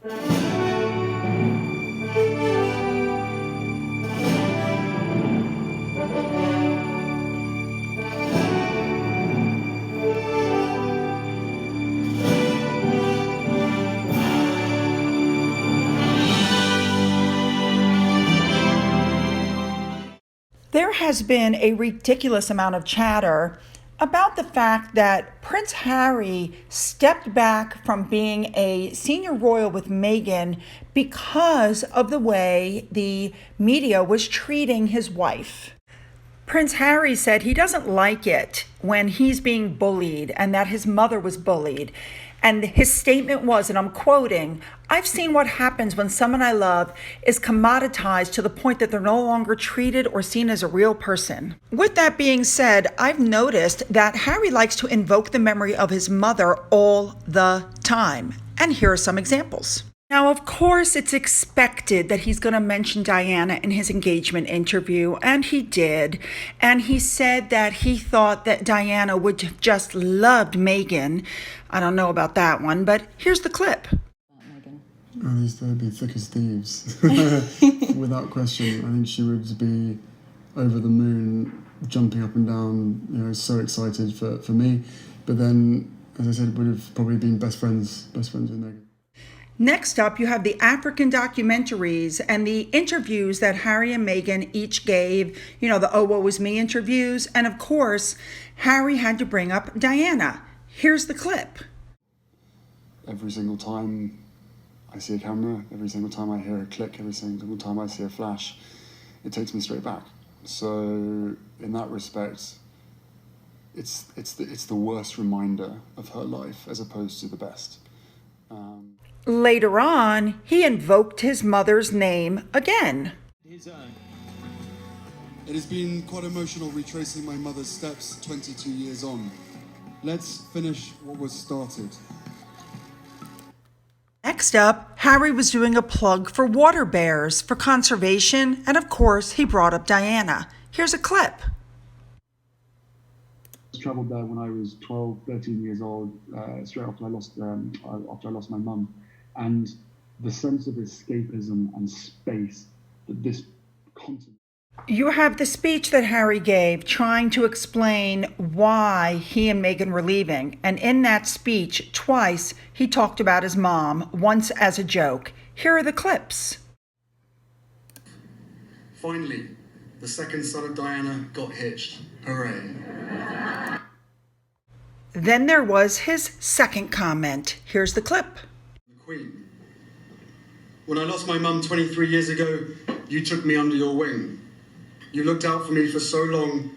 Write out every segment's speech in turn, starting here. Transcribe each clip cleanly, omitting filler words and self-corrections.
There has been a ridiculous amount of chatter about the fact that Prince Harry stepped back from being a senior royal with Meghan because of the way the media was treating his wife. Prince Harry said he doesn't like it when he's being bullied and that his mother was bullied. And his statement was, and I'm quoting, "I've seen what happens when someone I love is commoditized to the point that they're no longer treated or seen as a real person." With that being said, I've noticed that Harry likes to invoke the memory of his mother all the time. And here are some examples. Now, of course, it's expected that he's going to mention Diana in his engagement interview, and he did. And he said that he thought that Diana would have just loved Meghan. I don't know about that one, but here's the clip. They'd be thick as thieves. Without question, I think she would be over the moon, jumping up and down, so excited for me. But then, as I said, would have probably been best friends with Meghan. Next up, you have the African documentaries and the interviews that Harry and Meghan each gave, the "Oh, woe is me" interviews. And of course, Harry had to bring up Diana. Here's the clip. Every single time I see a camera, every single time I hear a click, every single time I see a flash, it takes me straight back. So in that respect, it's the worst reminder of her life as opposed to the best. Later on, he invoked his mother's name again. It has been quite emotional retracing my mother's steps 22 years on. Let's finish what was started. Next up, Harry was doing a plug for water bears for conservation, and of course, he brought up Diana. Here's a clip. I travelled there when I was 12, 13 years old, straight after I lost my mum. And the sense of escapism and space that this continent... You have the speech that Harry gave trying to explain why he and Meghan were leaving. And in that speech, twice, he talked about his mom, once as a joke. Here are the clips. Finally, the second son of Diana got hitched. Hooray. Then there was his second comment. Here's the clip. Queen. When I lost my mum 23 years ago, you took me under your wing. You looked out for me for so long,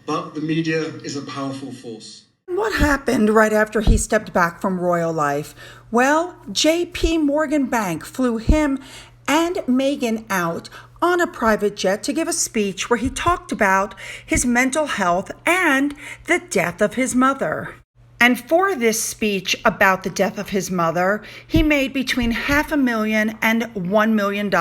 but the media is a powerful force. What happened right after he stepped back from royal life? Well, J.P. Morgan Bank flew him and Meghan out on a private jet to give a speech where he talked about his mental health and the death of his mother. And for this speech about the death of his mother, he made between $500,000 and $1 million.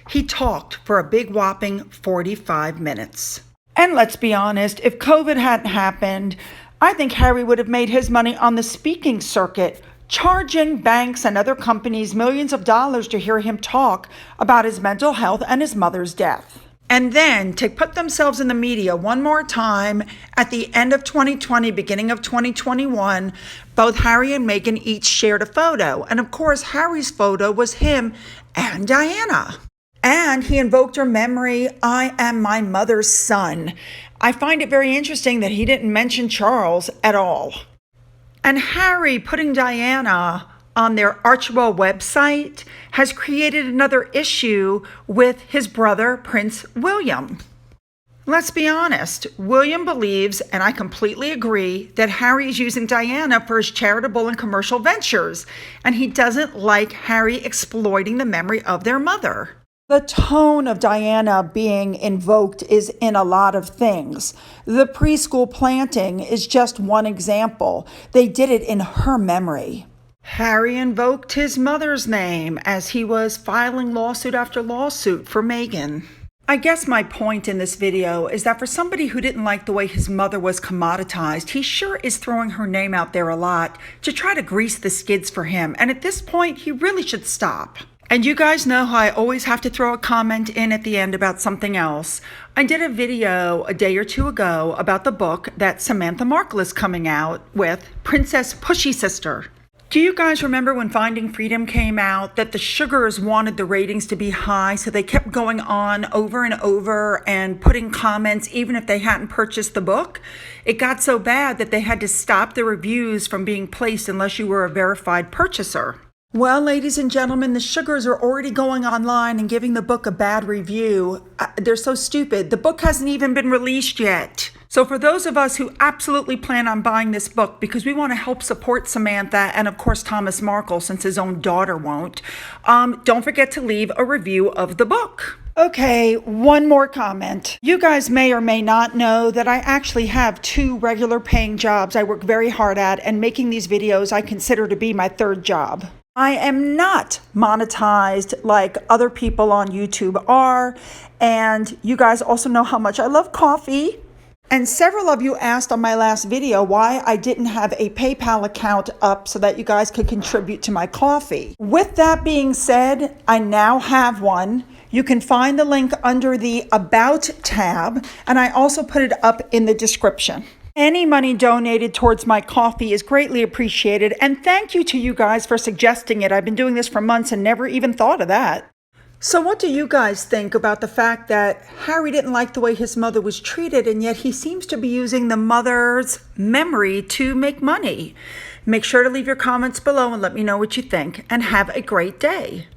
He talked for a big whopping 45 minutes. And let's be honest, if COVID hadn't happened, I think Harry would have made his money on the speaking circuit, charging banks and other companies millions of dollars to hear him talk about his mental health and his mother's death. And then to put themselves in the media one more time, at the end of 2020, beginning of 2021, both Harry and Meghan each shared a photo. And of course, Harry's photo was him and Diana. And he invoked her memory, "I am my mother's son." I find it very interesting that he didn't mention Charles at all. And Harry putting Diana on their Archewell website has created another issue with his brother, Prince William. Let's be honest, William believes, and I completely agree, that Harry is using Diana for his charitable and commercial ventures, and he doesn't like Harry exploiting the memory of their mother. The tone of Diana being invoked is in a lot of things. The preschool planting is just one example. They did it in her memory. Harry invoked his mother's name as he was filing lawsuit after lawsuit for Meghan. I guess my point in this video is that for somebody who didn't like the way his mother was commoditized, he sure is throwing her name out there a lot to try to grease the skids for him. And at this point, he really should stop. And you guys know how I always have to throw a comment in at the end about something else. I did a video a day or two ago about the book that Samantha Markle is coming out with, Princess Pushy Sister. Do you guys remember when Finding Freedom came out that the sugars wanted the ratings to be high, so they kept going on over and over and putting comments even if they hadn't purchased the book? It got so bad that they had to stop the reviews from being placed unless you were a verified purchaser. Well, ladies and gentlemen, the sugars are already going online and giving the book a bad review. They're so stupid. The book hasn't even been released yet. So for those of us who absolutely plan on buying this book because we want to help support Samantha and, of course, Thomas Markle, since his own daughter won't, don't forget to leave a review of the book. Okay, one more comment. You guys may or may not know that I actually have 2 regular paying jobs I work very hard at, and making these videos I consider to be my 3rd job. I am not monetized like other people on YouTube are, and you guys also know how much I love coffee. And several of you asked on my last video why I didn't have a PayPal account up so that you guys could contribute to my coffee. With that being said, I now have one. You can find the link under the About tab, and I also put it up in the description. Any money donated towards my coffee is greatly appreciated, and thank you to you guys for suggesting it. I've been doing this for months and never even thought of that. So what do you guys think about the fact that Harry didn't like the way his mother was treated, and yet he seems to be using the mother's memory to make money? Make sure to leave your comments below and let me know what you think, and have a great day.